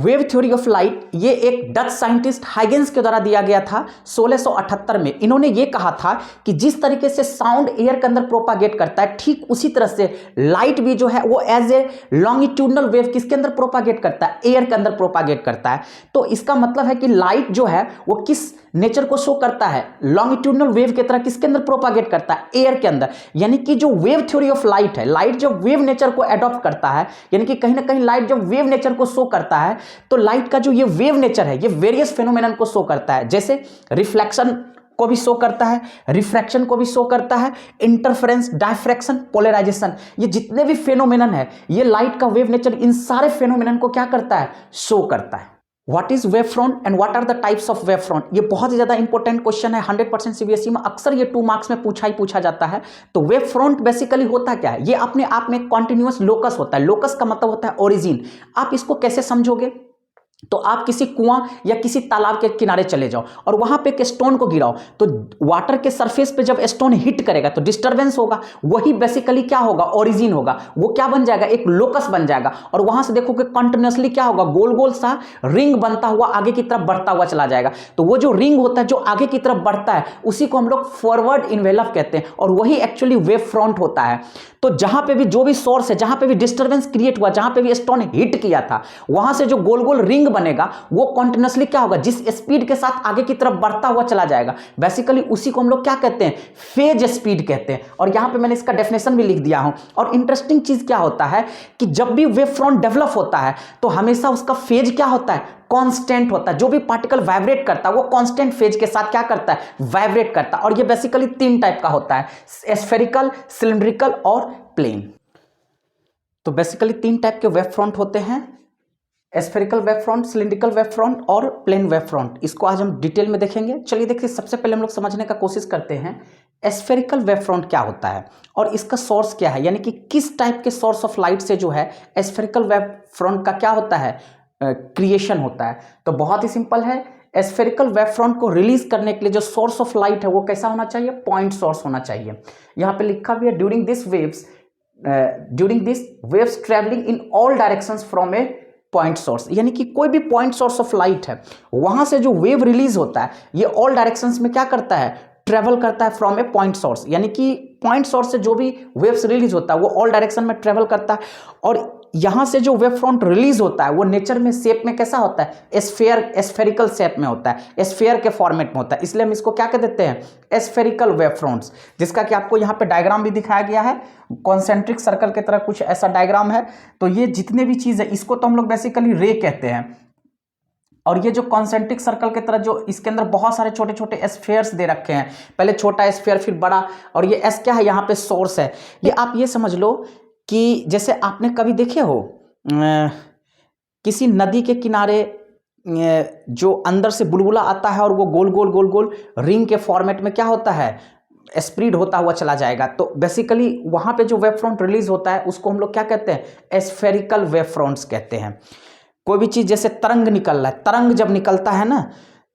Wave theory of light ये एक Dutch scientist Huygens के द्वारा दिया गया था 1678 में। इन्होंने ये कहा था कि जिस तरीके से साउंड एयर के अंदर प्रोपागेट करता है, ठीक उसी तरह से लाइट भी जो है वो एज ए लॉन्गिट्यूडनल वेव किसके अंदर प्रोपागेट करता है, एयर के अंदर प्रोपागेट करता है। तो इसका मतलब है कि लाइट जो है वो किस नेचर को शो करता है, लॉन्गिट्यूडनल वेव की तरह किसके अंदर प्रोपागेट करता है, एयर के अंदर। यानी कि जो वेव थ्योरी ऑफ लाइट है, लाइट जब वेव नेचर को एडॉप्ट करता है, यानी कि कहीं ना कहीं लाइट जब वेव नेचर को शो करता है, तो लाइट का जो ये वेव नेचर है ये वेरियस फेनोमेनन को शो करता है। जैसे रिफ्लेक्शन को भी शो करता है, रिफ्रैक्शन को भी शो करता है, इंटरफेरेंस, डायफ्रैक्शन, पोलराइजेशन, ये जितने भी फेनोमेनन है ये लाइट का वेव नेचर इन सारे फेनोमेनन को क्या करता है, शो करता है। What is wave front and what are the types of wave front, ये बहुत ही ज्यादा इंपॉर्टेंट क्वेश्चन है। 100% सीबीएसई में अक्सर ये 2 मार्क्स में पूछा जाता है। तो वेव फ्रंट बेसिकली होता क्या है, ये अपने आप में कॉन्टिन्यूअस लोकस होता है। लोकस का मतलब होता है ओरिजिन। आप इसको कैसे समझोगे, तो आप किसी कुआं या किसी तालाब के किनारे चले जाओ और वहां पे एक स्टोन को गिराओ, तो वाटर के सरफेस पे जब स्टोन हिट करेगा तो डिस्टरबेंस होगा, वही बेसिकली क्या होगा, ओरिजिन होगा। वो क्या बन जाएगा, एक लोकस बन जाएगा। और वहां से देखो कि कंटिन्यूअसली क्या होगा, गोल गोल सा रिंग बनता हुआ आगे की तरफ बढ़ता हुआ चला जाएगा। तो वो जो रिंग होता है जो आगे की तरफ बढ़ता है उसी को हम लोग फॉरवर्ड इन्वेलप कहते हैं, और वही एक्चुअली वेव फ्रंट होता है। तो जहां पे भी जो भी सोर्स है, जहां पे भी डिस्टरबेंस क्रिएट हुआ, जहां पे भी स्टोन हिट किया था, वहां से जो गोल गोल रिंग बनेगा वो कंटिन्यूअसली क्या होगा, जिस स्पीड के साथ आगे की तरफ बढ़ता हुआ चला जाएगा, बेसिकली उसी को हम लोग क्या कहते हैं, फेज स्पीड कहते हैं। और यहां पे मैंने इसका डेफिनेशन भी लिख दिया हूं। और इंटरेस्टिंग चीज क्या होता है कि जब भी वेव फ्रंट डेवलप होता है तो हमेशा उसका फेज क्या होता है, कांस्टेंट होता है। जो भी पार्टिकल वाइब्रेट करता है वो कांस्टेंट फेज के साथ क्या करता है, वाइब्रेट करता है। और ये बेसिकली 3 टाइप का होता है, स्फेरिकल, सिलिंड्रिकल और प्लेन। तो बेसिकली 3 टाइप के वेव फ्रंट होते हैं, spherical wave front, cylindrical wave front और प्लेन वेव फ्रंट। इसको आज हम डिटेल में देखेंगे। चलिए देखिए, सबसे पहले हम लोग समझने का कोशिश करते हैं स्फेरिकल वेव फ्रंट क्या होता है और इसका सोर्स क्या है, यानी कि किस टाइप के सोर्स ऑफ लाइट से जो है स्फेरिकल वेव फ्रंट का क्या होता है, क्रिएशन होता है। तो बहुत ही सिंपल है, स्फेरिकल वेव फ्रंट को रिलीज करने के लिए जो सोर्स ऑफ लाइट है वो कैसा होना चाहिए, पॉइंट सोर्स होना चाहिए। यहां पे लिखा भी है during this waves travelling in all directions from A point source, यानी कि कोई भी पॉइंट सोर्स ऑफ लाइट है वहां से जो वेव रिलीज होता है ये ऑल डायरेक्शंस में क्या करता है, ट्रेवल करता है फ्रॉम ए पॉइंट सोर्स। यानी कि पॉइंट सोर्स से जो भी वेव्स रिलीज होता है वो ऑल डायरेक्शन में ट्रेवल करता है। और यहां से जो वेव फ्रंट रिलीज होता है वो नेचर में शेप में कैसा होता है, स्फेरिकल शेप में होता है, स्फेयर के फॉर्मेट में होता है। इसलिए हम इसको क्या कह देते हैं, स्फेरिकल वेव फ्रंट्स, जिसका कि आपको यहाँ पे डायग्राम भी दिखाया गया है। कॉन्सेंट्रिक सर्कल की तरह कुछ ऐसा डायग्राम है। तो ये जितने भी चीज है इसको तो हम लोग बेसिकली रे कहते हैं। और ये जो कॉन्सेंट्रिक सर्कल की तरह जो इसके अंदर बहुत सारे छोटे छोटे स्फेयर्स दे रखे हैं, पहले छोटा स्फेयर फिर बड़ा, और ये एस क्या है, यहाँ पे सोर्स है। ये आप ये समझ लो कि जैसे आपने कभी देखे हो किसी नदी के किनारे जो अंदर से बुलबुला आता है और वो गोल गोल गोल गोल रिंग के फॉर्मेट में क्या होता है, स्प्रेड होता हुआ चला जाएगा। तो बेसिकली वहां पे जो वेव फ्रंट रिलीज होता है उसको हम लोग क्या कहते हैं, स्फेरिकल वेव फ्रंट्स कहते हैं। कोई भी चीज जैसे तरंग निकल रहा है, तरंग जब निकलता है ना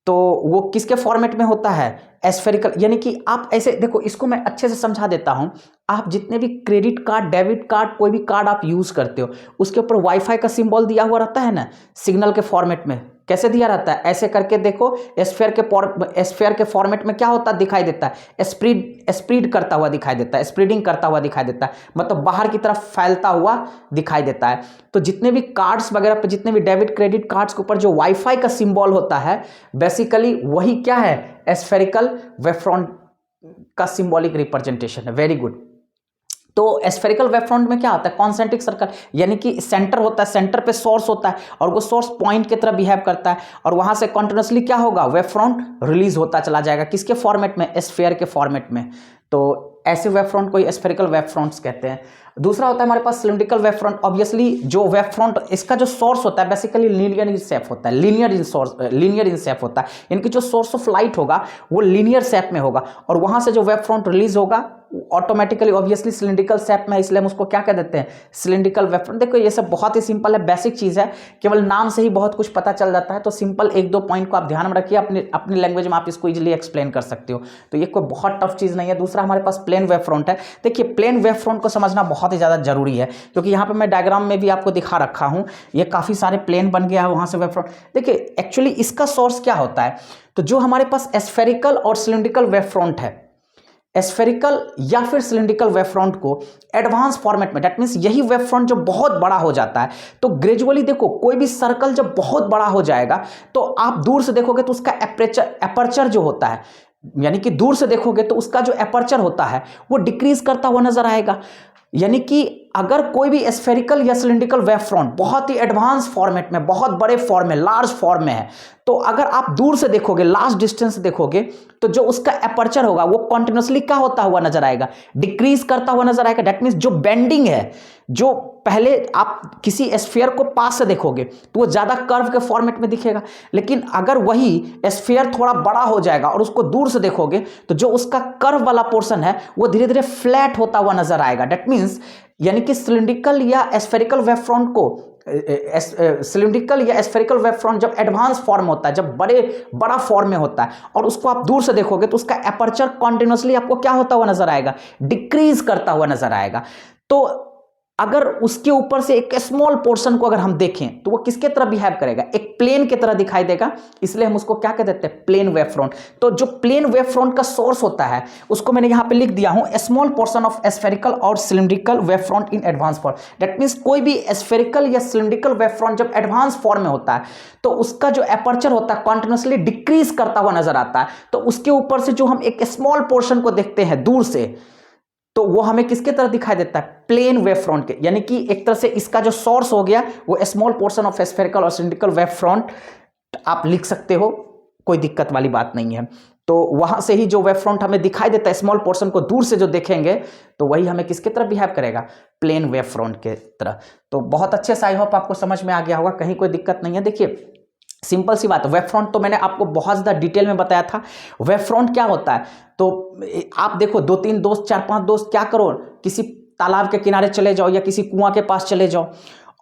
तो वो किसके फॉर्मेट में होता है, स्फेरिकल। यानी कि आप ऐसे देखो, इसको मैं अच्छे से समझा देता हूं। आप जितने भी क्रेडिट कार्ड, डेबिट कार्ड, कोई भी कार्ड आप यूज करते हो उसके ऊपर वाईफाई का सिंबल दिया हुआ रहता है ना, सिग्नल के फॉर्मेट में। कैसे दिया रहता है, ऐसे करके देखो, स्फेयर के फॉर्मेट में क्या होता है, दिखाई देता है, स्प्रेड करता हुआ दिखाई देता है, स्प्रेडिंग करता हुआ दिखाई देता है, मतलब बाहर की तरफ फैलता हुआ दिखाई देता है। तो जितने भी कार्ड्स वगैरह पे, जितने भी डेबिट क्रेडिट कार्ड्स के ऊपर जो वाईफाई का सिंबल होता है बेसिकली वही क्या है, स्फेरिकल वेव फ्रंट का सिंबॉलिक रिप्रेजेंटेशन है। Very good. तो स्फेरिकल वेव फ्रंट में क्या होता है, कॉन्सेंट्रिक सर्कल, यानी कि सेंटर होता है, सेंटर पे सोर्स होता है और वो सोर्स पॉइंट की तरह बिहेव करता है और वहां से कंटिन्यूअसली क्या होगा, वेव फ्रंट रिलीज होता चला जाएगा। किसके फॉर्मेट में, स्फेयर के फॉर्मेट में। तो ऐसे वेव फ्रंट को स्फेरिकल वेव फ्रंट्स कहते हैं। दूसरा होता है हमारे पास सिलिंड्रिकल वेव फ्रंट। ऑब्वियसली जो वेव फ्रंट, इसका जो सोर्स होता है बेसिकली लीनियर इन शेप होता है, लीनियर इन शेप होता है, यानी कि जो सोर्स ऑफ लाइट होगा वो लीनियर शेप में होगा और वहां से जो वेव फ्रंट रिलीज होगा ऑटोमेटिकली ऑब्वियसली सिलिंड्रिकल शेप में, इसलिए हम उसको क्या कह देते हैं, सिलिंड्रिकल वेव फ्रंट। देखो ये सब बहुत ही सिंपल है, बेसिक चीज़ है, केवल नाम से ही बहुत कुछ पता चल जाता है। तो सिंपल एक दो पॉइंट को आप ध्यान में रखिए, अपनी लैंग्वेज में आप इसको इजीली एक्सप्लेन कर सकते हो। तो ये कोई बहुत टफ चीज़ नहीं है। दूसरा हमारे पास प्लेन वेव फ्रंट है। देखिए प्लेन वेव फ्रंट को समझना बहुत ही ज़्यादा जरूरी है, क्योंकि यहाँ पर मैं डायग्राम में भी आपको दिखा रखा हूँ, ये काफ़ी सारे प्लेन बन गया है, वहाँ से वेव फ्रंट। देखिए एक्चुअली इसका सोर्स क्या होता है, तो जो हमारे पास एस्फेरिकल और सिलिंड्रिकल वेव फ्रंट है, एस्फेरिकल या फिर सिलिंड्रिकल वेव फ्रंट को एडवांस फॉर्मेट में, दैट मींस यही वेव फ्रंट जब बहुत बड़ा हो जाता है, तो ग्रेजुअली देखो कोई भी सर्कल जब बहुत बड़ा हो जाएगा तो आप दूर से देखोगे तो उसका एपर्चर जो होता है, यानी कि दूर से देखोगे तो उसका जो एपर्चर होता है वो डिक्रीज करता हुआ नजर आएगा। यानी कि अगर कोई भी एस्फेरिकल या सिलिंड्रिकल वेव फ्रंट बहुत ही एडवांस फॉर्मेट में, बहुत बड़े फॉर्म में, लार्ज फॉर्म में है, तो अगर आप दूर से देखोगे, लार्ज डिस्टेंस से देखोगे, तो जो उसका एपर्चर होगा वो कॉन्टिन्यूसली क्या होता हुआ नजर आएगा, डिक्रीज करता हुआ नजर आएगा। दैट मीन्स जो बेंडिंग है, जो पहले आप किसी स्फीयर को पास से देखोगे तो वो ज्यादा कर्व के फॉर्मेट में दिखेगा, लेकिन अगर वही स्फीयर थोड़ा बड़ा हो जाएगा और उसको दूर से देखोगे तो जो उसका कर्व वाला पोर्शन है वो धीरे धीरे फ्लैट होता हुआ नजर आएगा। दैट मीन्स यानी कि सिलिंड्रिकल या एस्फेरिकल वेव फ्रंट को, सिलिंड्रिकल या एस्फेरिकल वेव फ्रंट जब एडवांस फॉर्म होता है, जब बड़ा फॉर्म में होता है और उसको आप दूर से देखोगे तो उसका एपर्चर कॉन्टिन्यूसली आपको क्या होता हुआ नजर आएगा, डिक्रीज करता हुआ नजर आएगा। तो अगर उसके ऊपर से एक स्मॉल पोर्शन को अगर हम देखें तो वो किसके तरह बिहेव करेगा, एक प्लेन की तरह दिखाई देगा, इसलिए हम उसको क्या कह देते हैं, प्लेन वेव फ्रंट। तो जो प्लेन वेव फ्रंट का सोर्स होता है उसको मैंने यहां पे लिख दिया हूं, स्मॉल पोर्शन ऑफ स्फेरिकल और cylindrical wave front in advance form. That means कोई भी स्फेरिकल या सिलिंड्रिकल वेव फ्रंट जब एडवांस फॉर्म में होता है तो उसका जो एपर्चर होता है कॉन्टिन्यूसली डिक्रीज करता हुआ नजर आता है। तो उसके ऊपर से जो हम एक स्मॉल पोर्शन को देखते हैं दूर से, तो वो हमें किसके तरह दिखाई देता है, प्लेन वेव फ्रंट के। यानी कि एक तरह से इसका जो सोर्स हो गया वो स्मॉल पोर्शन ऑफ स्फेरिकल और सिलिंड्रिकल वेव फ्रंट आप लिख सकते हो, कोई दिक्कत वाली बात नहीं है। तो वहां से ही जो वेव फ्रंट हमें दिखाई देता है, स्मॉल पोर्शन को दूर से जो देखेंगे तो वही हमें किसके तरह बिहेव करेगा, प्लेन वेव फ्रंट के तरह। तो बहुत अच्छे से आई होप आपको समझ में आ गया होगा, कहीं कोई दिक्कत नहीं है। देखिए सिंपल सी बात, वेव फ्रंट तो मैंने आपको बहुत ज़्यादा डिटेल में बताया था। वेव फ्रंट क्या होता है, तो आप देखो 2-3 दोस्त, 4-5 दोस्त क्या करो, किसी तालाब के किनारे चले जाओ या किसी कुआं के पास चले जाओ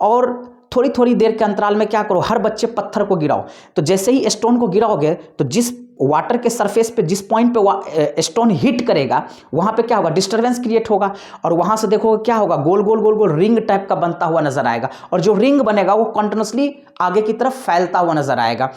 और थोड़ी थोड़ी देर के अंतराल में क्या करो, हर बच्चे पत्थर को गिराओ। तो जैसे ही स्टोन को गिराओगे तो जिस वाटर के सरफेस पे, जिस पॉइंट पे स्टोन हिट करेगा वहां पे क्या होगा, डिस्टरबेंस क्रिएट होगा और वहां से देखोगे क्या होगा, गोल गोल गोल गोल रिंग टाइप का बनता हुआ नजर आएगा और जो रिंग बनेगा वो कंटिन्यूसली आगे की तरफ फैलता हुआ नजर आएगा।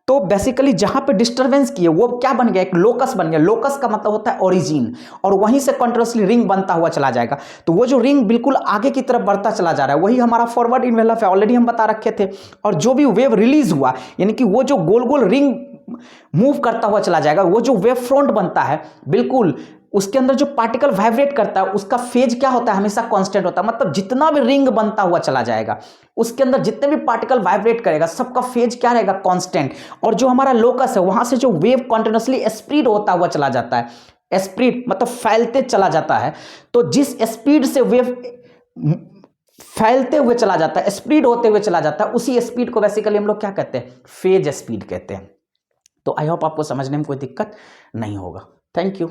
तो बेसिकली जहां पे डिस्टरबेंस किए वो क्या बन गया, एक लोकस बन गया। लोकस का मतलब होता है ओरिजिन, और वहीं से कंटिन्यूसली रिंग बनता हुआ चला जाएगा। तो वो जो रिंग बिल्कुल आगे की तरफ बढ़ता चला जा रहा है वही हमारा फॉरवर्ड इन्वेलप है, ऑलरेडी हम बता रखे थे। और जो भी वेव रिलीज हुआ, यानी कि वो जो गोल गोल रिंग मूव करता हुआ चला जाएगा, वो जो वेव फ्रंट बनता है बिल्कुल उसके अंदर जो पार्टिकल वाइब्रेट करता है उसका फेज क्या होता है, हमेशा कांस्टेंट होता है। मतलब जितना भी रिंग बनता हुआ चला जाएगा उसके अंदर जितने भी पार्टिकल वाइब्रेट करेगा सबका फेज क्या रहेगा, कांस्टेंट। और जो हमारा लोकस है वहां से जो वेव कंटिन्यूसली स्प्रेड होता हुआ चला जाता है, स्प्रेड मतलब फैलते चला जाता है। तो जिस स्पीड से वेव फैलते हुए चला जाता है, स्प्रेड होते हुए चला जाता है, उसी स्पीड को बेसिकली हम लोग क्या कहते हैं, फेज स्पीड कहते हैं। तो आई होप आपको समझने में कोई दिक्कत नहीं होगा। Thank you.